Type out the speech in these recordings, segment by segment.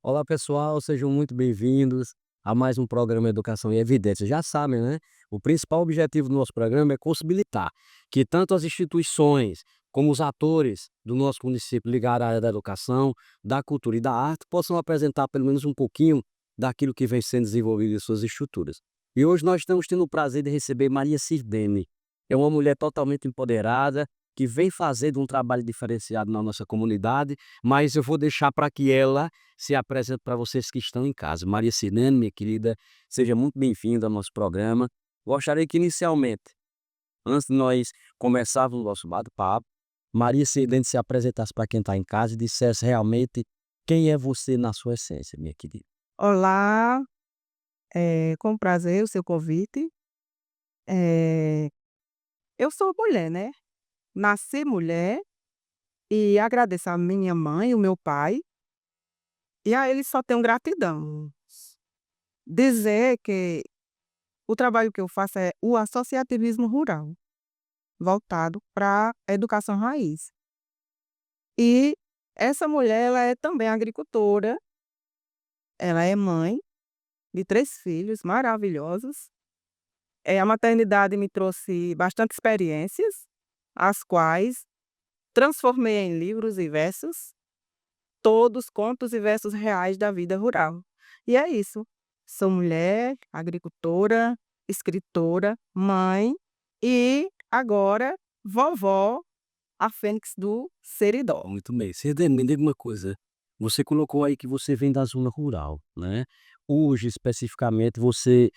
Olá pessoal, sejam muito bem-vindos a mais um programa Educação em Evidência. Já sabem, né? O principal objetivo do nosso programa é possibilitar que tanto as instituições como os atores do nosso município ligados à área da educação, da cultura e da arte possam apresentar pelo menos um pouquinho daquilo que vem sendo desenvolvido em suas estruturas. E hoje nós estamos tendo o prazer de receber Maria Sirdene. É uma mulher totalmente empoderada que vem fazendo um trabalho diferenciado na nossa comunidade, mas eu vou deixar para que ela se apresente para vocês que estão em casa. Maria Sirdene, minha querida, seja muito bem-vinda ao nosso programa. Gostaria que, inicialmente, antes de nós começarmos o nosso bate-papo, Maria Sirdene se apresentasse para quem está em casa e dissesse realmente quem é você na sua essência, minha querida. Olá, com prazer o seu convite. Eh, eu sou mulher, né, nasci mulher e agradeço a minha mãe e o meu pai, e a eles só tenho gratidão. Dizer que o trabalho que eu faço é o associativismo rural, voltado pra educação raiz. E essa mulher, ela é também agricultora, ela é mãe de 3 filhos maravilhosos. A maternidade me trouxe bastante experiências, as quais transformei em livros e versos, todos contos e versos reais da vida rural. E é isso, sou mulher, agricultora, escritora, mãe e agora vovó, a fênix do Seridó. Muito bem. Sirdene, me diga uma coisa. Você colocou aí que você vem da zona rural, né? Hoje, especificamente, hoje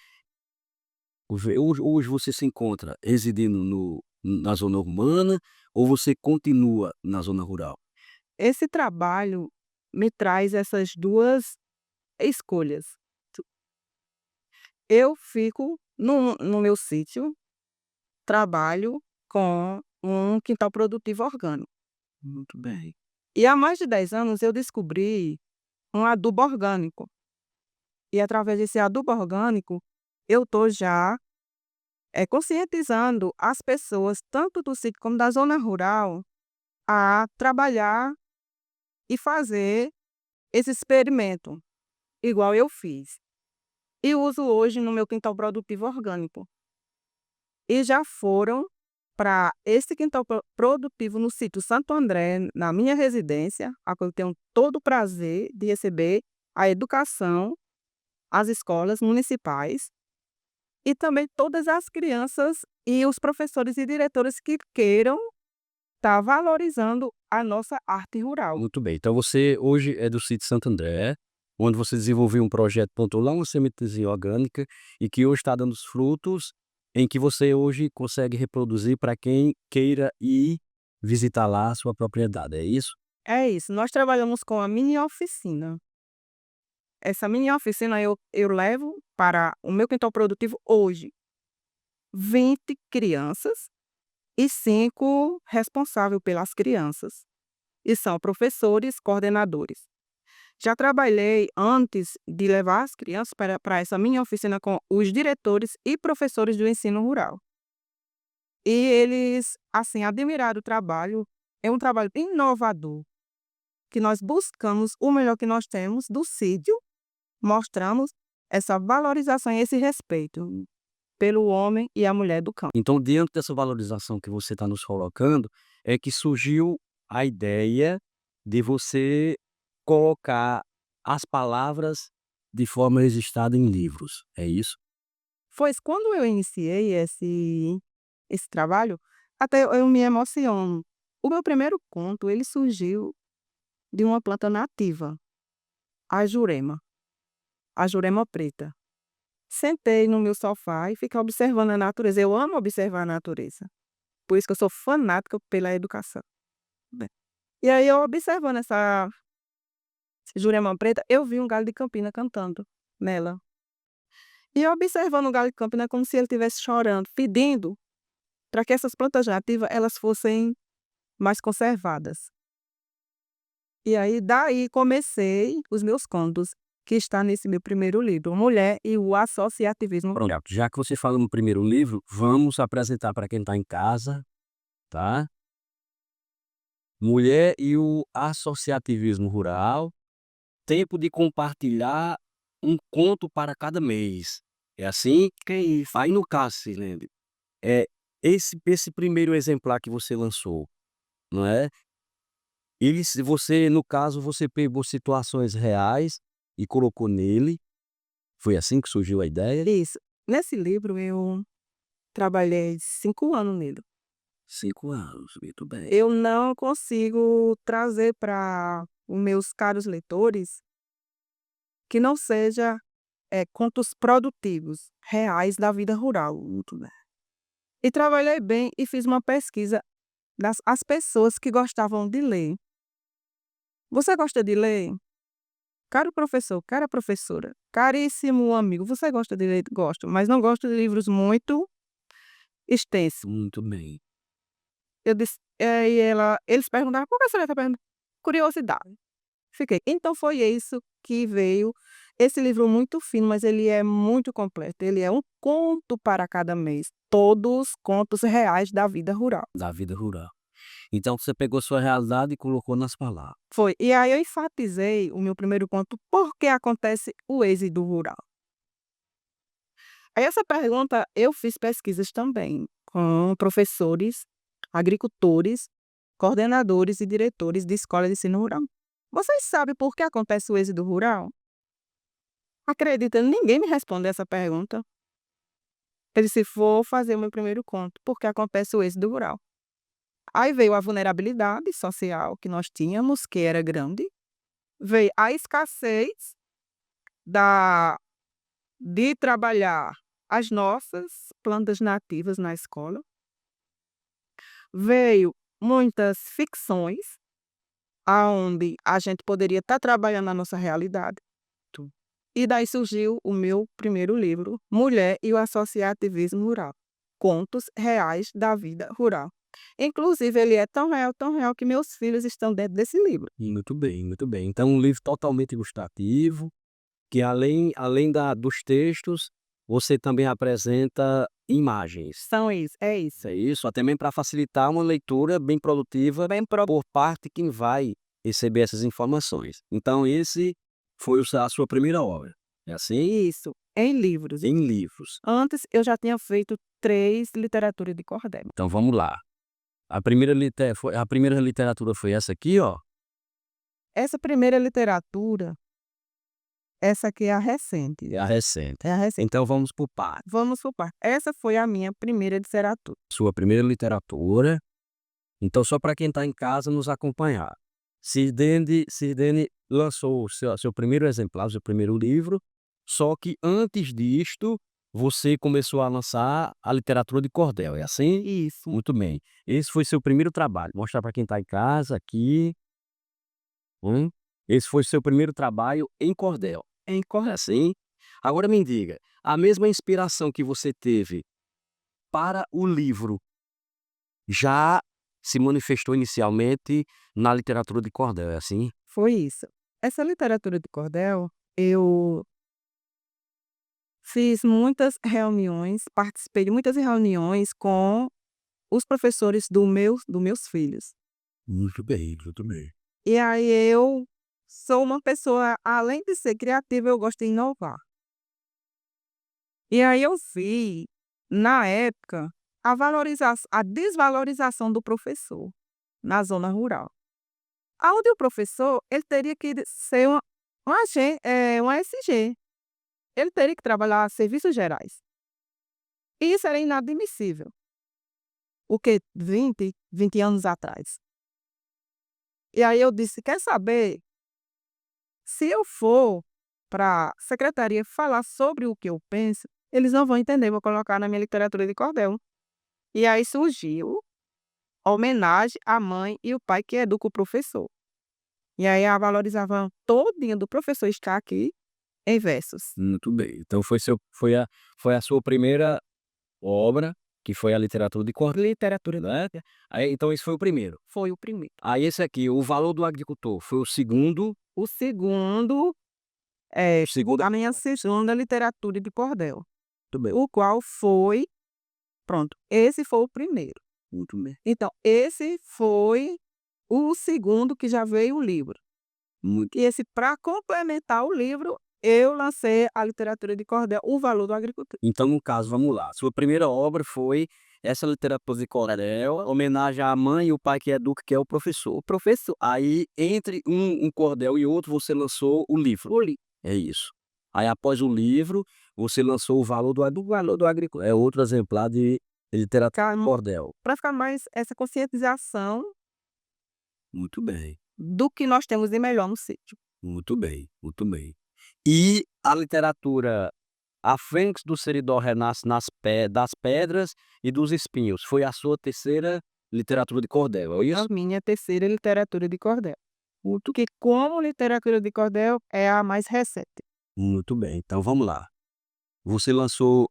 você se encontra residindo na zona urbana ou você continua na zona rural? Esse trabalho me traz essas 2 escolhas. Eu fico no meu sítio, trabalho com um quintal produtivo orgânico. Muito bem. E há mais de 10 anos eu descobri um adubo orgânico. E através desse adubo orgânico, eu estou já, conscientizando as pessoas, tanto do sítio como da zona rural, a trabalhar e fazer esse experimento, igual eu fiz. E uso hoje no meu quintal produtivo orgânico. E já foram para esse quintal produtivo no sítio Santo André, na minha residência, a qual eu tenho todo o prazer de receber a educação, as escolas municipais e também todas as crianças e os professores e diretores que queiram estar valorizando a nossa arte rural. Muito bem. Então você hoje é do sítio Santo André, onde você desenvolveu um projeto, plantou lá uma sementezinha orgânica e que hoje está dando os frutos, em que você hoje consegue reproduzir para quem queira ir visitar lá a sua propriedade, é isso? É isso, nós trabalhamos com a mini oficina. Essa mini oficina eu levo para o meu quintal produtivo hoje 20 crianças e 5 responsável pelas crianças, e são professores, coordenadores. Já trabalhei antes de levar as crianças para essa minha oficina com os diretores e professores do ensino rural. E eles, assim, admiraram o trabalho, é um trabalho inovador, que nós buscamos o melhor que nós temos do sítio, mostramos essa valorização e esse respeito pelo homem e a mulher do campo. Então, diante dessa valorização que você está nos colocando, é que surgiu a ideia de você colocar as palavras de forma registrada em livros, é isso? Pois quando eu iniciei esse trabalho, até eu me emociono. O meu primeiro conto, ele surgiu de uma planta nativa, a jurema preta. Sentei no meu sofá e fiquei observando a natureza. Eu amo observar a natureza, por isso que eu sou fanática pela educação, né. E aí eu observando essa jurema preta, eu vi um galho de campina cantando nela. E eu observando o galho de campina é como se ele estivesse chorando, pedindo para que essas plantas nativas elas fossem mais conservadas. E aí daí comecei os meus contos. que está nesse meu primeiro livro, Mulher e o Associativismo. Pronto, já que você falou no primeiro livro, vamos apresentar para quem está em casa, tá? Mulher e o Associativismo Rural, tempo de compartilhar um conto para cada mês. É assim? Que isso? Aí no caso, Silene, esse primeiro exemplar que você lançou, não é? Se você, no caso, você pegou situações reais e colocou nele. Foi assim que surgiu a ideia? Isso. Nesse livro eu trabalhei 5 anos nele. 5 anos, muito bem. Eu não consigo trazer para os meus caros leitores que não seja, contos produtivos, reais da vida rural. Muito bem. E trabalhei bem e fiz uma pesquisa das as pessoas que gostavam de ler. Você gosta de ler? Caro professor, cara professora, caríssimo amigo, você gosta de ler? Gosto, mas não gosto de livros muito extensos. Muito bem. Eu disse, e eles perguntaram: "Por que a senhora está perguntando?" Curiosidade. Fiquei. Então foi isso que veio esse livro muito fino, mas ele é muito completo. Ele é um conto para cada mês, todos contos reais da vida rural. Da vida rural. Então você pegou sua realidade e colocou nas palavras. Foi. E aí eu enfatizei o meu primeiro conto, por que acontece o êxodo rural. Aí essa pergunta eu fiz pesquisas também com professores, agricultores, coordenadores e diretores de escola de ensino rural. Vocês sabem por que acontece o êxodo rural? Acredita, ninguém me respondeu essa pergunta. Eu disse: "Vou fazer o meu primeiro conto, por que acontece o êxodo rural". Aí veio a vulnerabilidade social que nós tínhamos, que era grande, veio a escassez da de trabalhar as nossas plantas nativas na escola, veio muitas ficções, aonde a gente poderia estar trabalhando a nossa realidade. E daí surgiu o meu primeiro livro, Mulher e o Associativismo Rural, contos reais da vida rural. Inclusive ele é tão real que meus filhos estão dentro desse livro. Muito bem, muito bem. Então um livro totalmente ilustrativo, que além dos textos, você também apresenta imagens. São isso, é isso. É isso? Até mesmo para facilitar uma leitura bem produtiva Bem pro por parte quem vai receber essas informações. Então esse foi a sua primeira obra, é assim? Isso, em livros. Em livros. Antes eu já tinha feito 3 literaturas de cordel. Então vamos lá. A primeira literatura foi essa aqui, ó. Essa primeira literatura, essa aqui é a recente. É a recente. É a recente. Então vamos por partes. Vamos por parte. Essa foi a minha primeira literatura. Sua primeira literatura. Então só para quem está em casa nos acompanhar. Sirdene lançou o seu primeiro exemplar, o seu primeiro livro, só que antes disto, você começou a lançar a literatura de cordel, é assim? Isso. Muito bem. Esse foi seu primeiro trabalho, mostrar para quem está em casa aqui. Esse foi seu primeiro trabalho em cordel, Em é cordel. assim? Agora me diga, a mesma inspiração que você teve para o livro já se manifestou inicialmente na literatura de cordel, é assim? Foi isso. Essa literatura de cordel, eu fiz muitas reuniões, participei de muitas reuniões com os professores do meus filhos. Muito bem, muito bem. E aí eu sou uma pessoa, além de ser criativa, eu gosto de inovar. E aí eu vi, na época, a desvalorização do professor na zona rural. Aonde o professor, ele teria que ser um ASG, ele teria que trabalhar serviços gerais. E isso era inadmissível. O que 20 anos atrás. E aí eu disse: "Quer saber? Se eu for para a secretaria falar sobre o que eu penso, eles não vão entender, vou colocar na minha literatura de cordel". E aí surgiu a homenagem à mãe e o pai que educa o professor. E aí a valorizavam todinha do professor está aqui em versos. Muito bem. Então foi a sua primeira obra, que foi a literatura de cordel, Literatura né? Aí, então esse foi o primeiro. foi o primeiro. Aí esse aqui, O Valor do Agricultor, foi o segundo. O segundo Segunda. a minha segunda literatura de cordel, Muito bem, o qual foi pronto, esse foi o primeiro. muito bem. Então, esse foi o segundo que já veio o livro. Muito. E esse para complementar o livro, eu lancei a literatura de cordel, O Valor do Agricultor. Então, no caso, vamos lá. Sua primeira obra foi essa literatura de cordel, homenagem à mãe e o pai que educa, que é o professor. O professor, Aí, entre um cordel e outro, você lançou o livro. o livro. É isso. Aí, após o livro, você lançou o valor do agricultor. É outro exemplar de literatura de cordel. Para ficar mais essa conscientização Muito bem, do que nós temos de melhor no sítio. muito bem, muito bem. E a literatura A Fênix do Seridó renasce das pedras e dos espinhos. Foi a sua terceira literatura de cordel, é A isso? minha terceira literatura de cordel. Que como literatura de cordel é a mais recente. Muito bem, então vamos lá. Você lançou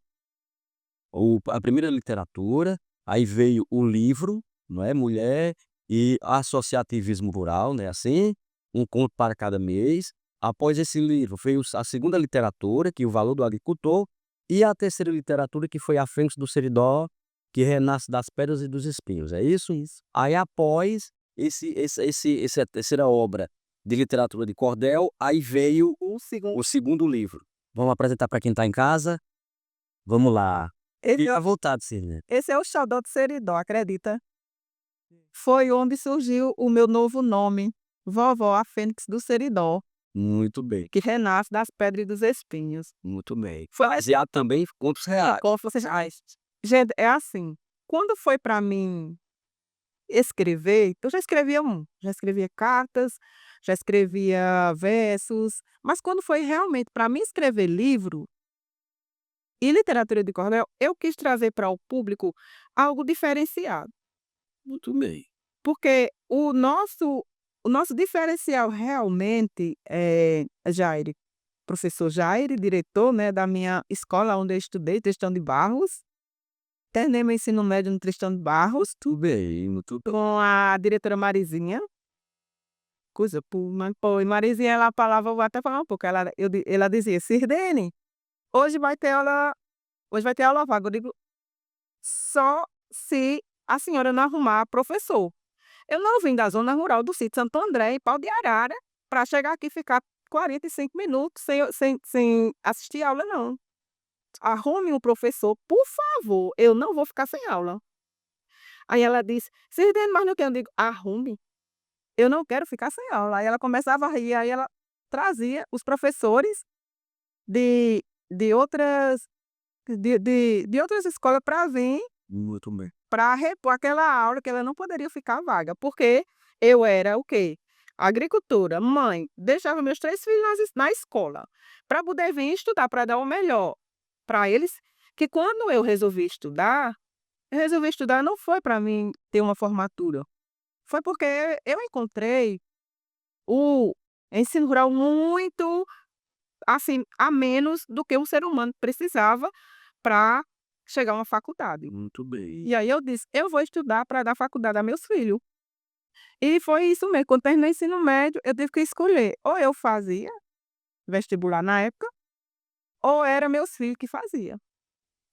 a primeira literatura, aí veio o livro, não é, Mulher e Associativismo Rural, né, assim, um conto para cada mês. Após esse livro veio a segunda literatura, que é O Valor do Agricultor, e a terceira literatura, que foi A Fênix do Seridó, que renasce das pedras e dos espinhos, é isso? Isso. Aí após essa terceira obra de literatura de cordel, aí veio o segundo livro. Vamos apresentar para quem está em casa? Vamos lá. Esse Fica é à vontade, Sidney. esse é o xodó do Seridó, acredita? Foi onde surgiu o meu novo nome, Vovó a Fênix do Seridó, Muito bem, que renasce das pedras e dos espinhos. muito bem. Foi Baseado também em contos reais. como vocês gente, é assim, quando foi para mim escrever, eu já escrevia cartas, já escrevia versos, mas quando foi realmente para mim escrever livro e literatura de cordel, eu quis trazer para o público algo diferenciado, Muito bem. porque o nosso diferencial realmente, Jaire, professor Jaire, diretor, né, da minha escola onde eu estudei, Tristão de Barros, terminei meu ensino médio no Tristão de Barros, Muito bem, muito bem. com a diretora Marizinha. Coisa, pô, e Marizinha, ela falava, eu vou até falar um pouco, ela dizia: "Sirdene, hoje vai ter aula vaga", eu digo: "Só se a senhora não arrumar professor". Eu não vim da zona rural do sítio Santo André, em Pau de Arara, para chegar aqui e ficar 45 minutos sem assistir aula não. Arrume um professor, por favor, eu não vou ficar sem aula. Aí ela disse: "Sirdene, mas não quer", eu digo: "Arrume". Eu não quero ficar sem aula. Aí ela começava a rir, aí ela trazia os professores de de outras de outras escolas para vir Muito bem. para repor aquela aula que ela não poderia ficar vaga, porque eu era o quê? Agricultora, mãe, deixava meus 3 filhos na escola, para poder vir estudar, para dar o melhor para eles, que quando eu resolvi estudar não foi para mim ter uma formatura, foi porque eu encontrei o ensino rural muito, assim, a menos do que um ser humano precisava para chegar a uma faculdade. Muito bem. E aí eu disse: "Eu vou estudar para dar faculdade a meus filhos". E foi isso mesmo, quando terminei o ensino médio, eu tive que escolher, ou eu fazia vestibular na época, ou era meus filhos que fazia.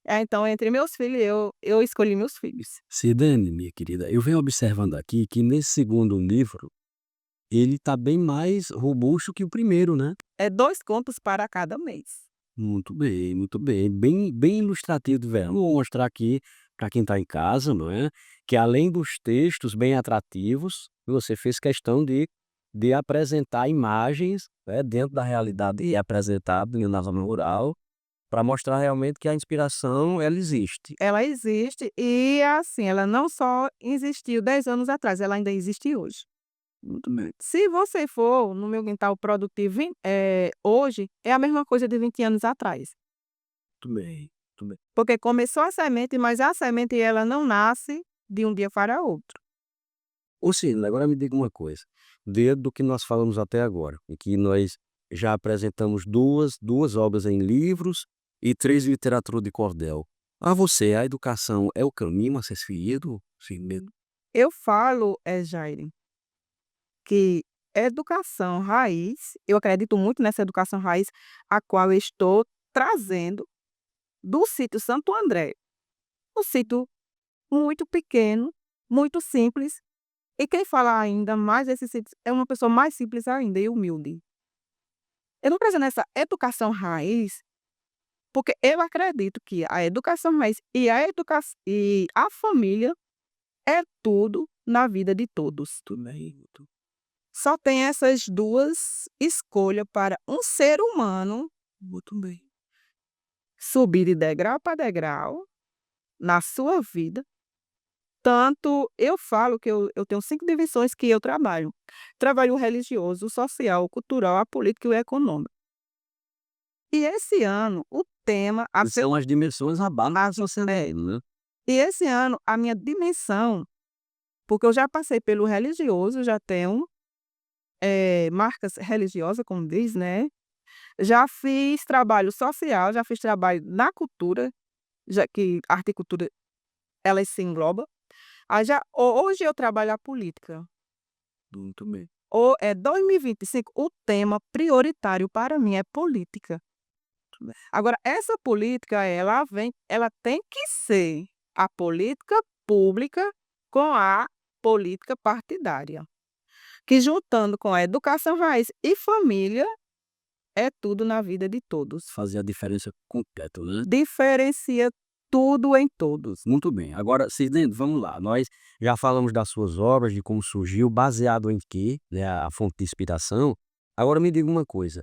Então entre meus filhos, eu escolhi meus filhos. Sidene, minha querida, eu venho observando aqui que nesse segundo livro, ele está bem mais robusto que o primeiro, né? É 2 contos para cada mês. Muito bem, muito bem. Bem ilustrativo de verão. Vou mostrar aqui para quem está em casa, não é? Que além dos textos bem atrativos, você fez questão de apresentar imagens, né, dentro da realidade apresentada na zona rural, para mostrar realmente que a inspiração ela existe. Ela existe e, assim, ela não só existiu 10 anos atrás, ela ainda existe hoje. Muito bem, Se você for no meu quintal produtivo hoje, é a mesma coisa de 20 anos atrás. muito bem, muito bem. Porque começou a semente, mas a semente ela não nasce de um dia para outro. Ô Sidney, agora me diga uma coisa, dentro do que nós falamos até agora, em que nós já apresentamos duas obras em livros e 3 literatura de cordel. A você, a educação é o caminho a ser seguido? Sim mesmo. Eu falo, Jaire, que educação raiz, eu acredito muito nessa educação raiz, a qual eu estou trazendo do sítio Santo André, um sítio muito pequeno, muito simples, e quem fala ainda mais desse sítio é uma pessoa mais simples ainda e humilde. Eu não trazendo essa educação raiz, porque eu acredito que a educação raiz e a família é tudo na vida de todos. Também. Só tem essas 2 escolhas para um ser humano Muito bem. subir de degrau para degrau na sua vida. Tanto eu falo que eu tenho 5 dimensões que eu trabalho. Trabalho o religioso, o social, o cultural, a política e o econômico. E esse ano o tema a ser São as dimensões abaixo da sociedade, né? e esse ano a minha dimensão, porque eu já passei pelo religioso, já tenho, marcas religiosas, como diz, né. Já fiz trabalho social, já fiz trabalho na cultura, já que arte e cultura elas se engloba. Aí já hoje eu trabalho a política. Muito bem. 2025, o tema prioritário para mim é política. Agora essa política ela tem que ser a política pública com a política partidária, que juntando com a educação raiz e família, é tudo na vida de todos. Fazer a diferença completa, né? Diferencia tudo em todos. Muito bem. Agora, Cisnendo, vamos lá. Nós já falamos das suas obras, de como surgiu, baseado em quê, né, a fonte de inspiração. Agora me diga uma coisa,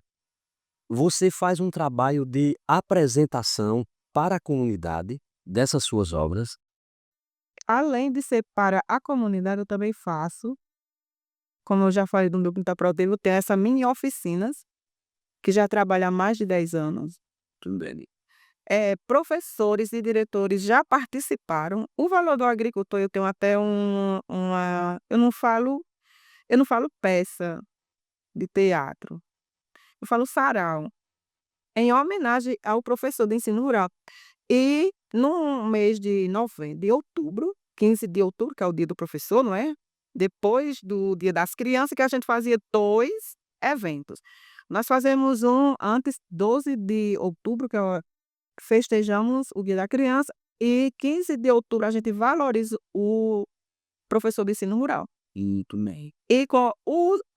você faz um trabalho de apresentação para a comunidade dessas suas obras? Além de ser para a comunidade, eu também faço, como eu já falei do meu quintal produtivo, tem essa mini oficinas, que já trabalha há mais de 10 anos. Também. Professores e diretores já participaram. O valor do agricultor eu tenho até eu não falo peça de teatro, eu falo sarau, em homenagem ao professor de ensino rural. E no mês de outubro, 15 de outubro, que é o dia do professor, não é? Depois do dia das crianças, que a gente fazia 2 eventos. Nós fazemos um antes, 12 de outubro, que é o festejamos o dia da criança, e 15 de outubro a gente valoriza o professor de ensino rural. Muito bem. E com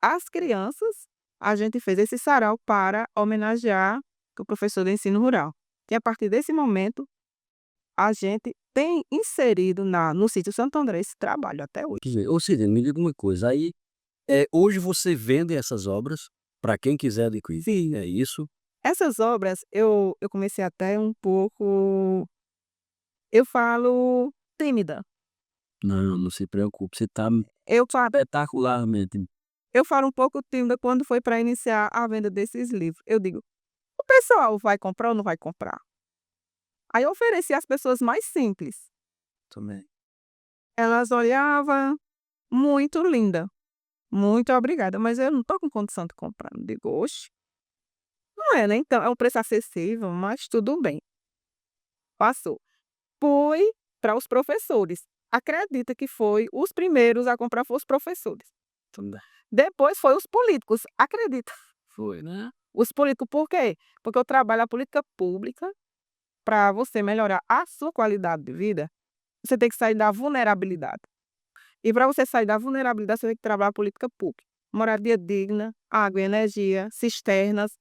as crianças, a gente fez esse sarau para homenagear o professor de ensino rural. E a partir desse momento, a gente tem inserido no sítio Santo André esse trabalho até hoje. Quer dizer, ô Cisnendo, me diga uma coisa, aí, hoje você vende essas obras para quem quiser adquirir, é isso? Essas obras eu comecei até um pouco, eu falo, tímida. Não, não se preocupe, você está Eu falo espetacularmente. eu falo um pouco tímida quando foi para iniciar a venda desses livros. Eu digo: "O pessoal vai comprar ou não vai comprar?". Aí eu ofereci às pessoas mais simples. Também. Elas olhavam: "Muito linda, muito obrigada, mas eu não estou com condição de comprar". Eu digo: "Oxe, não é, né, então é um preço acessível, mas tudo bem". Passou. Fui para os professores. Acredita que foi os primeiros a comprar foi os professores. Também. Depois foi os políticos, acredita? Foi, né? Os políticos por quê? Porque eu trabalho a política pública para você melhorar a sua qualidade de vida, você tem que sair da vulnerabilidade. E para você sair da vulnerabilidade, você tem que trabalhar a política pública. Moradia digna, água e energia, cisternas,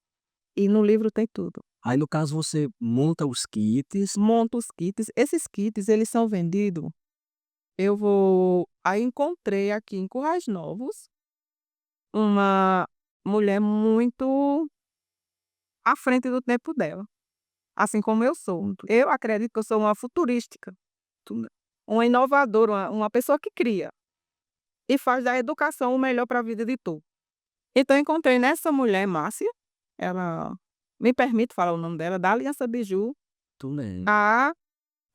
e no livro tem tudo. Aí no caso você monta os kits. Monta os kits, esses kits eles são vendidos, aí encontrei aqui em Currais Novos, uma mulher muito à frente do tempo dela, assim como eu sou. Eu acredito que eu sou uma futurística, uma inovadora, uma pessoa que cria e faz da educação o melhor para a vida de todos. Então eu encontrei nessa mulher, Márcia, ela me permite falar o nome dela, da Aliança Biju, Também. a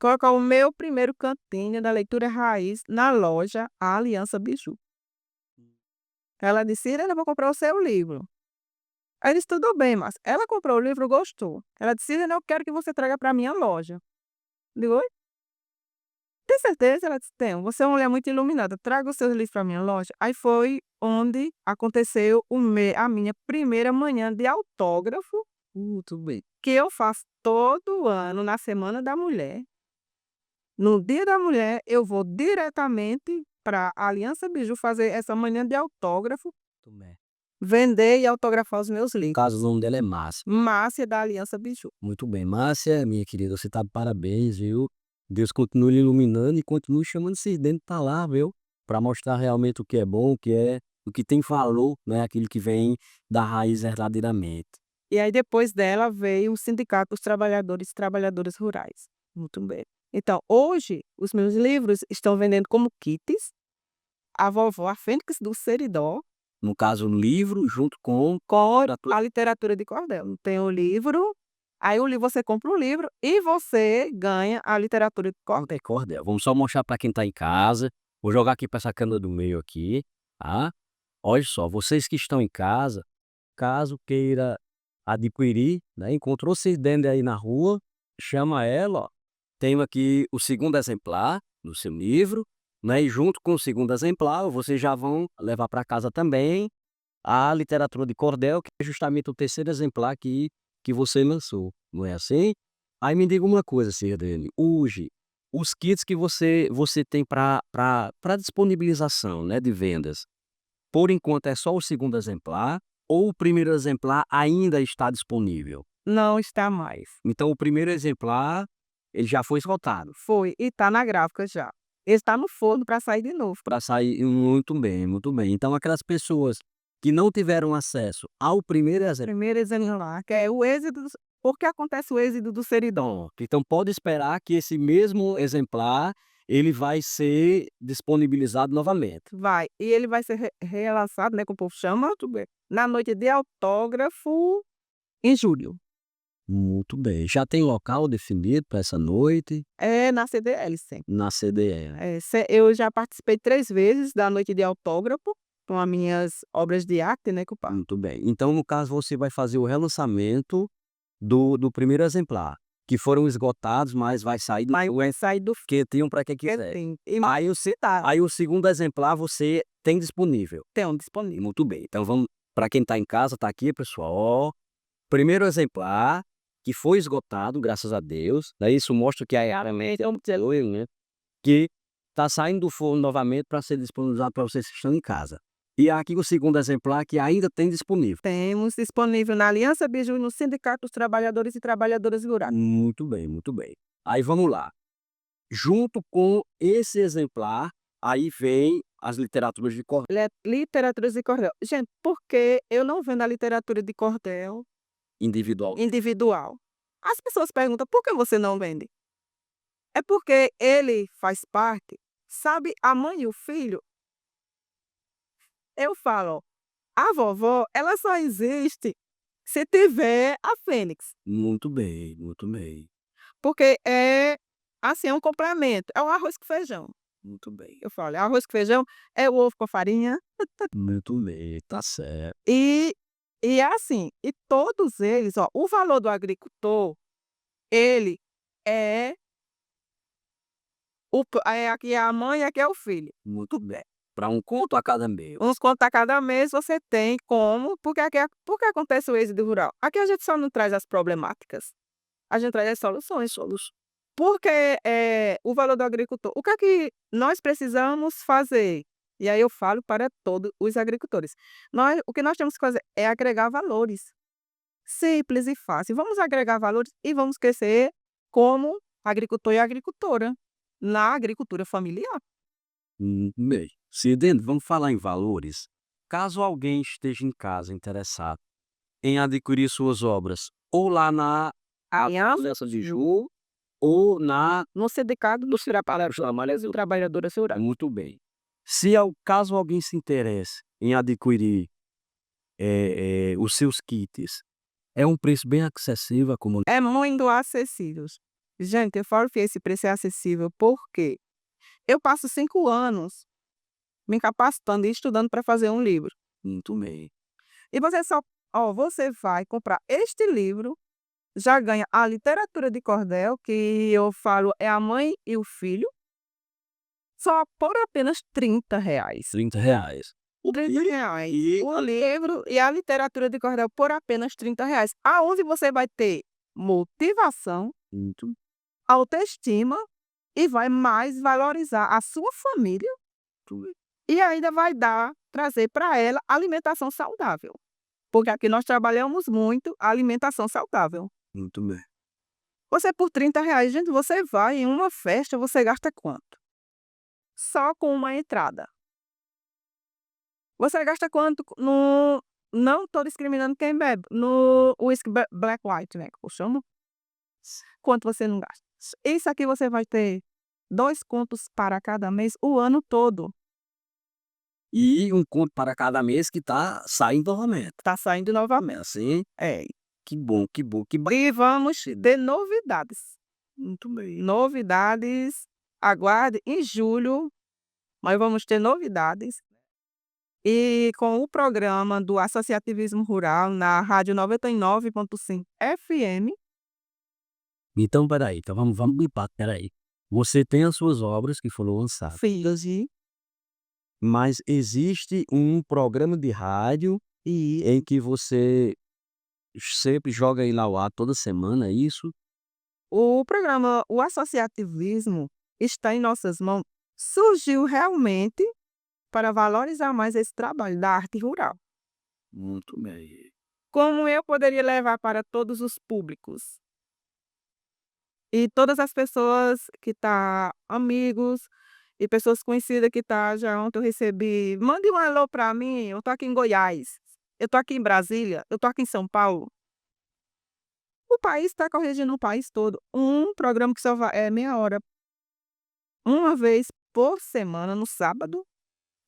colocar o meu primeiro cantinho da leitura raiz na loja A Aliança Biju. Ela disse: "Irene, eu vou comprar o seu livro". Aí eu disse: "Tudo bem, Márcia". Ela comprou o livro, gostou. Ela disse: "Irene, eu quero que você traga para minha loja". Eu digo: "Oi?". Tem certeza? Ela disse: "Tenho. Você é uma mulher muito iluminada, traga os seus livros para minha loja". Aí foi onde aconteceu a minha primeira manhã de autógrafo, Muito bem. que eu faço todo ano na Semana da Mulher. No Dia da Mulher, eu vou diretamente pra Aliança Biju fazer essa manhã de autógrafo, Muito bem. vender e autografar os meus No livros. caso, o nome dela é Márcia. Márcia da Aliança Biju. Muito bem. Márcia, minha querida, você tá de parabéns, viu. Deus continue lhe iluminando e continue chamando esses dentes pra lá, viu, pra mostrar realmente o que é bom, o que tem valor, né, aquilo que vem da raiz verdadeiramente. E aí depois dela veio o Sindicato dos Trabalhadores e Trabalhadoras Rurais. Muito bem. Então, hoje, os meus livros estão vendendo como kits. A vovó, a Fênix do Seridó, No caso, o livro junto com com literatura a literatura de cordel. Tem o livro, aí o livro você compra o livro e você ganha a literatura de cordel. de cordel. Vamos só mostrar para quem está em casa. Vou jogar aqui para essa câmera do meio aqui, tá. Olha só, vocês que estão em casa, caso queira adquirir, né, encontrou Sirlene aí na rua, chama ela, ó. Tenho aqui o segundo exemplar do seu livro, né, e junto com o segundo exemplar, vocês já vão levar para casa também a literatura de cordel, que é justamente o terceiro exemplar que você lançou, não é assim? Aí me diga uma coisa, Sirlene, hoje, os kits que você tem para disponibilização, né, de vendas, por enquanto é só o segundo exemplar ou o primeiro exemplar ainda está disponível? Não está mais. Então o primeiro exemplar, ele já foi esgotado. Foi, e tá na gráfica já. Ele está no forno para sair de novo. Para sair muito bem, muito bem. Então aquelas pessoas que não tiveram acesso ao primeiro exemplar, Primeiro exemplar, que é o êxito dos porque acontece o êxito do Seridó. então pode esperar que esse mesmo exemplar, ele vai ser disponibilizado novamente. Vai, e ele vai ser relançado, né, que o povo chama, na noite de autógrafo, em julho. Muito bem. Já tem local definido para essa noite? É na CDL sempre. Na CDE. Eu já participei 3 vezes da noite de autógrafo, com as minhas obras de arte, né, que eu passo. Muito bem. Então, no caso, você vai fazer o relançamento do primeiro exemplar, que foram esgotados, mas vai sair Mas vai sair do quentinho para quem quiser. quentinho. E aí você tá, Aí o segundo exemplar você tem disponível. tem um disponível. Muito bem. Então vamos, para quem está em casa, tá aqui, pessoal, ó, primeiro exemplar que foi esgotado, graças a Deus, né, isso mostra que realmente é um testemunho, né, que está saindo do forno novamente para ser disponibilizado para vocês que estão em casa. E aqui o segundo exemplar que ainda tem disponível. Temos disponível na Aliança Biju, no Sindicato dos Trabalhadores e Trabalhadoras Rurais. Muito bem, muito bem. Aí vamos lá. Junto com esse exemplar, aí vem as literaturas de cordel. Literaturas de cordel. Gente, por que eu não vendo a literatura de cordel Individual. individual? As pessoas perguntam: "Por que você não vende?". É porque ele faz parte, sabe, a mãe e o filho, eu falo: "A vovó, ela só existe se tiver a Fênix", Muito bem, muito bem, porque é, assim, é um complemento, é o arroz com feijão. muito bem, Eu falo: "É arroz com feijão, é o ovo com farinha", muito bem, tá certo. e e é assim, e todos eles, ó, o valor do agricultor, ele é aqui é a mãe e aqui é o filho. Muito bem. Para um conto a cada mês. Uns contos a cada mês você tem como, porque aqui porque acontece o êxodo rural. Aqui a gente só não traz as problemáticas, a gente traz as soluções. Porque, o valor do agricultor, o que é que nós precisamos fazer? E aí eu falo para todos os agricultores, o que nós temos que fazer é agregar valores, simples e fácil. Vamos agregar valores e vamos crescer como agricultor e agricultora, na agricultura familiar. Bem. Se dentro, vamos falar em valores. Caso alguém esteja em casa interessado em adquirir suas obras, ou lá na Aliança de Ju, ou na No Sindicato dos Trabalhadores e Trabalhadoras Rurais. muito bem. Se ao caso alguém se interesse em adquirir, os seus kits, é um preço bem acessível, como É muito acessível. Gente, eu falo que esse preço é acessível porque eu passo 5 anos me capacitando e estudando para fazer um livro. muito bem. E você vai comprar este livro, já ganha a literatura de cordel, que eu falo é a mãe e o filho, só por apenas R$ 30. R$30. R$ 30. E O livro e a literatura de cordel por apenas R$ 30. Aonde você vai ter motivação, muito autoestima e vai mais valorizar a sua família e ainda vai trazer para ela alimentação saudável. Porque aqui nós trabalhamos muito a alimentação saudável. muito bem. Você por R$ 30, gente, você vai em uma festa, você gasta quanto? Só com uma entrada. Você gasta quanto no... Não estou discriminando quem bebe. No whisky black white, né, que eu chamo. Quanto você não gasta? Isso aqui você vai ter 2 contos para cada mês o ano todo. E um conto para cada mês que tá saindo novamente. Tá saindo É novamente. assim? É. Que bom, que bom, que bom. E vamos ter novidades. Muito bem. Novidades. Aguarde em julho, nós vamos ter novidades. E com o programa do associativismo rural na rádio 99,5 FM. Então, espera aí, então vamos limpar, espera aí. Você tem as suas obras que foram lançadas, Filhos e mas existe um programa de rádio em que você sempre joga ele ao ar toda semana, é isso? o programa, o associativismo está em nossas mãos. Surgiu realmente para valorizar mais esse trabalho da arte rural. Muito bem. Como eu poderia levar para todos os públicos? E todas as pessoas que amigos e pessoas conhecidas que já ontem eu recebi, mande um alô para mim, eu tô aqui em Goiás, eu tô aqui em Brasília, eu tô aqui em São Paulo. O país está corrigindo o país todo. Um programa que só é meia hora, uma vez por semana, no sábado,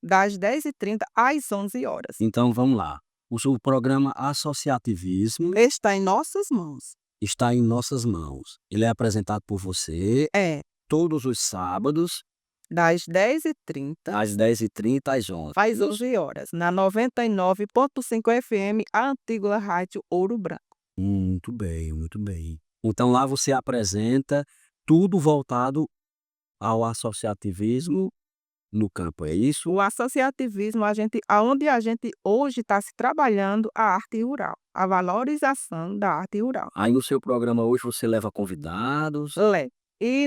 das 10h30 às 11h. Então vamos lá. O seu programa Associativismo Está em nossas mãos. está em nossas mãos. Ele é apresentado por você É, todos os sábados, das 10h30 às 10h30 às 11h. às 11h, na 99,5 FM, a antiga Rádio Ouro Branco. Muito bem, muito bem. Então lá você apresenta tudo voltado ao associativismo no campo, é isso? O associativismo, aonde a gente hoje está se trabalhando a arte rural, a valorização da arte rural. Aí no seu programa hoje você leva convidados? E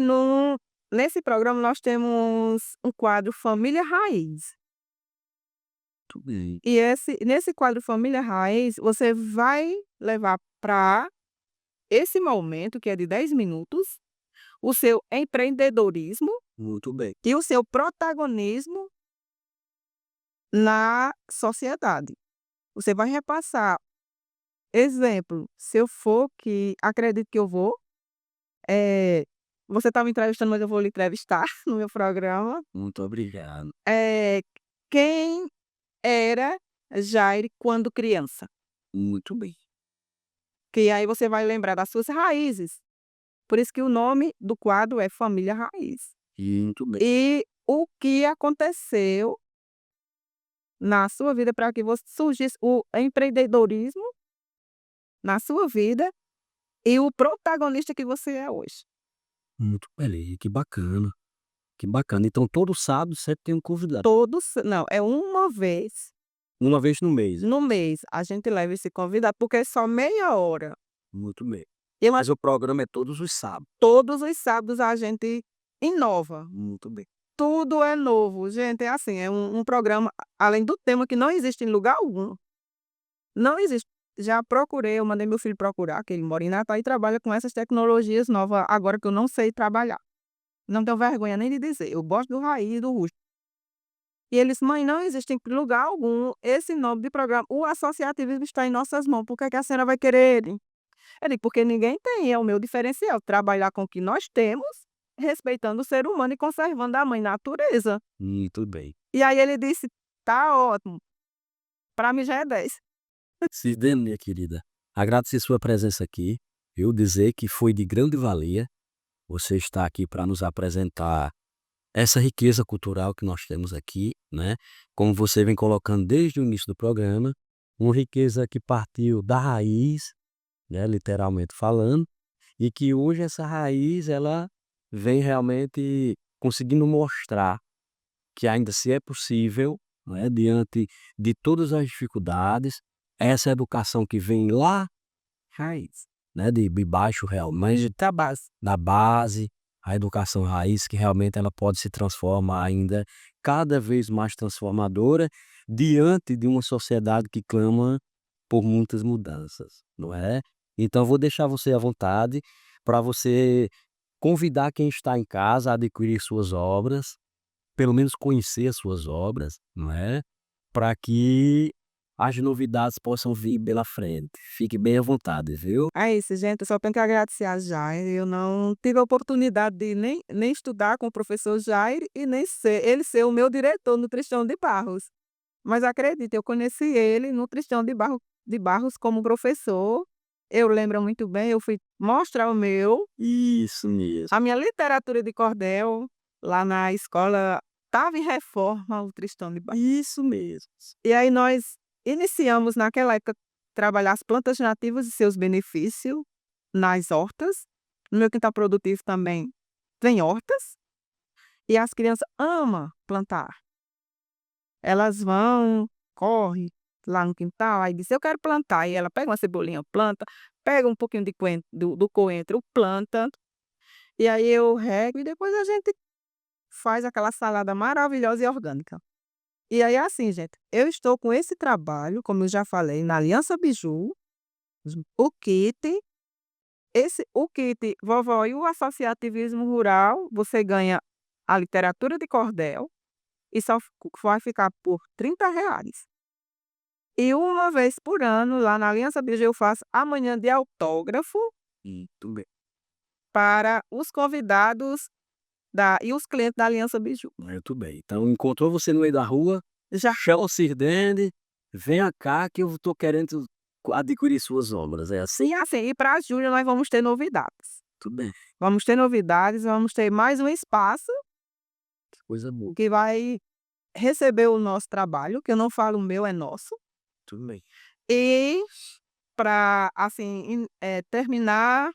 nesse programa nós temos um quadro Família Raiz. Muito bem. E nesse quadro Família Raiz, você vai levar para esse momento, que é de 10 minutos, o seu empreendedorismo Muito bem. e o seu protagonismo na sociedade. Você vai repassar. Exemplo, se eu for, que acredito que eu vou, você está me entrevistando, mas eu vou lhe entrevistar no meu programa. Muito obrigado. Quem era Jair quando criança? Muito bem. Que aí você vai lembrar das suas raízes. Por isso que o nome do quadro é Família Raiz. Muito bem. E o que aconteceu na sua vida para que você surgisse o empreendedorismo na sua vida e o protagonista que você é hoje. Muito bem. Que bacana. Que bacana. Então todo sábado sempre tem um convidado. Não, é uma vez Uma vez no mês. no mês a gente leva esse convidado, porque é só meia hora. Muito bem. Eu Mas o programa é todos os sábados. Todos os sábados a gente inova. Muito bem. Tudo é novo, gente, é assim, é um programa, além do tema que não existe em lugar algum. Não existe. Já procurei, eu mandei meu filho procurar, que ele mora em Natal e trabalha com essas tecnologias novas, agora que eu não sei trabalhar. Não tenho vergonha nem de dizer, eu gosto do raiz e do rústico. E eles: "Mãe, não existe em lugar algum esse nome de programa, o associativismo está em nossas mãos, por que que a senhora vai querer ele?" Eu digo: "Porque ninguém tem, é o meu diferencial, trabalhar com o que nós temos, respeitando o ser humano e conservando a mãe natureza." Muito bem. E aí ele disse: "Tá ótimo, para mim já é 10." Cidene, minha querida, agradecer sua presença aqui. Eu dizer que foi de grande valia você estar aqui para nos apresentar essa riqueza cultural que nós temos aqui, né? Como você vem colocando desde o início do programa, uma riqueza que partiu da raiz, né, literalmente falando, e que hoje essa raiz ela vem realmente conseguindo mostrar que ainda se é possível, não é, diante de todas as dificuldades, essa educação que vem lá, raiz, né, de baixo realmente, Da base. da base, a educação raiz que realmente ela pode se transformar ainda cada vez mais transformadora diante de uma sociedade que clama por muitas mudanças, não é? Então vou deixar você à vontade para você convidar quem está em casa a adquirir suas obras, pelo menos conhecer as suas obras, não é? Para que as novidades possam vir pela frente. Fique bem à vontade, viu? É isso, gente, eu só tenho que agradecer a Jair, eu não tive a oportunidade de nem estudar com o professor Jair e nem ele ser o meu diretor no Tristão de Barros. Mas acredite, eu conheci ele no Tristão de Barros como professor. Eu lembro muito bem, eu fui mostrar Isso mesmo. a minha literatura de cordel lá na escola, estava em reforma o Tristão de Barros. Isso mesmo. E aí nós iniciamos naquela época trabalhar as plantas nativas e seus benefícios nas hortas. No meu quintal produtivo também tem hortas, e as crianças amam plantar. Elas vão, corre lá no quintal, aí diz: "Eu quero plantar", e ela pega uma cebolinha, planta, pega um pouquinho de do coentro, planta, e aí eu rego e depois a gente faz aquela salada maravilhosa e orgânica. E aí, assim, gente, eu estou com esse trabalho, como eu já falei, na Aliança Biju, o kit, o kit Vovó e o associativismo rural, você ganha a literatura de cordel e só vai ficar por R$ 30. E uma vez por ano, lá na Aliança Biju, eu faço a manhã de autógrafo Muito bem. para os convidados e os clientes da Aliança Biju. Muito bem. Então encontrou você no meio da rua, Já chama o Sirdene, venha cá que eu estou querendo adquirir suas obras, é assim? sim, assim, e para julho nós vamos ter novidades. Tudo bem, Vamos ter novidades, vamos ter mais um espaço que coisa boa. que vai receber o nosso trabalho, que eu não falo meu, é nosso. Tudo bem. E para, assim, terminar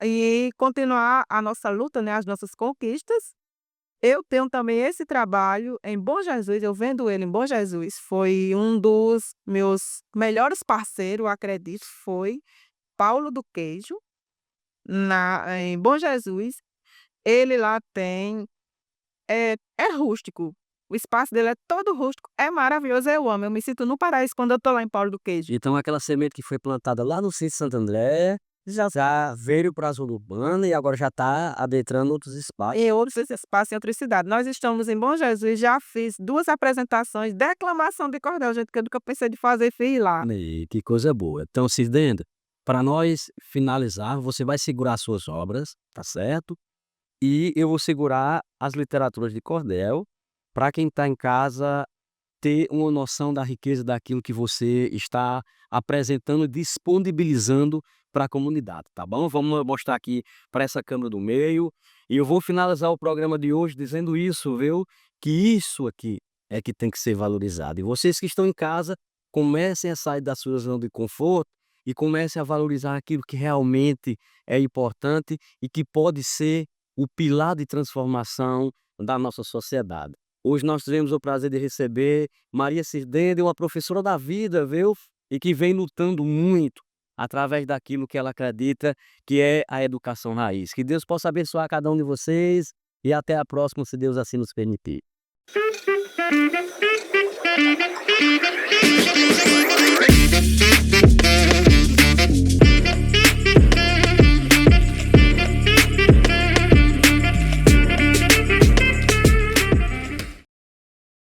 e continuar a nossa luta, né, as nossas conquistas, eu tenho também esse trabalho em Bom Jesus, eu vendo ele em Bom Jesus, foi um dos meus melhores parceiros, acredito, foi Paulo do Queijo, em Bom Jesus. Ele lá tem é rústico, o espaço dele é todo rústico, é maravilhoso, eu amo, eu me sinto no paraíso quando eu tô lá em Paulo do Queijo. Então aquela semente que foi plantada lá no sítio Santo André, já veio para a zona urbana e agora já está adentrando outros espaços. Em outros espaços, em outras cidades. Nós estamos em Bom Jesus, já fiz 2 apresentações, declamação de cordel, gente, que eu nunca pensei de fazer, fiz lá. E que coisa boa. Então, Cisdenda, para nós finalizar, você vai segurar suas obras, tá certo? E eu vou segurar as literaturas de cordel, para quem está em casa ter uma noção da riqueza daquilo que você está apresentando e disponibilizando para a comunidade, tá bom? Vamos mostrar aqui para essa câmera do meio, e eu vou finalizar o programa de hoje dizendo isso, viu? Que isso aqui é que tem que ser valorizado. E vocês que estão em casa, comecem a sair da sua zona de conforto e comecem a valorizar aquilo que realmente é importante e que pode ser o pilar de transformação da nossa sociedade. Hoje nós tivemos o prazer de receber Maria Cirdende, uma professora da vida, viu? E que vem lutando muito através daquilo que ela acredita que é a educação raiz. Que Deus possa abençoar cada um de vocês e até a próxima, se Deus assim nos permitir.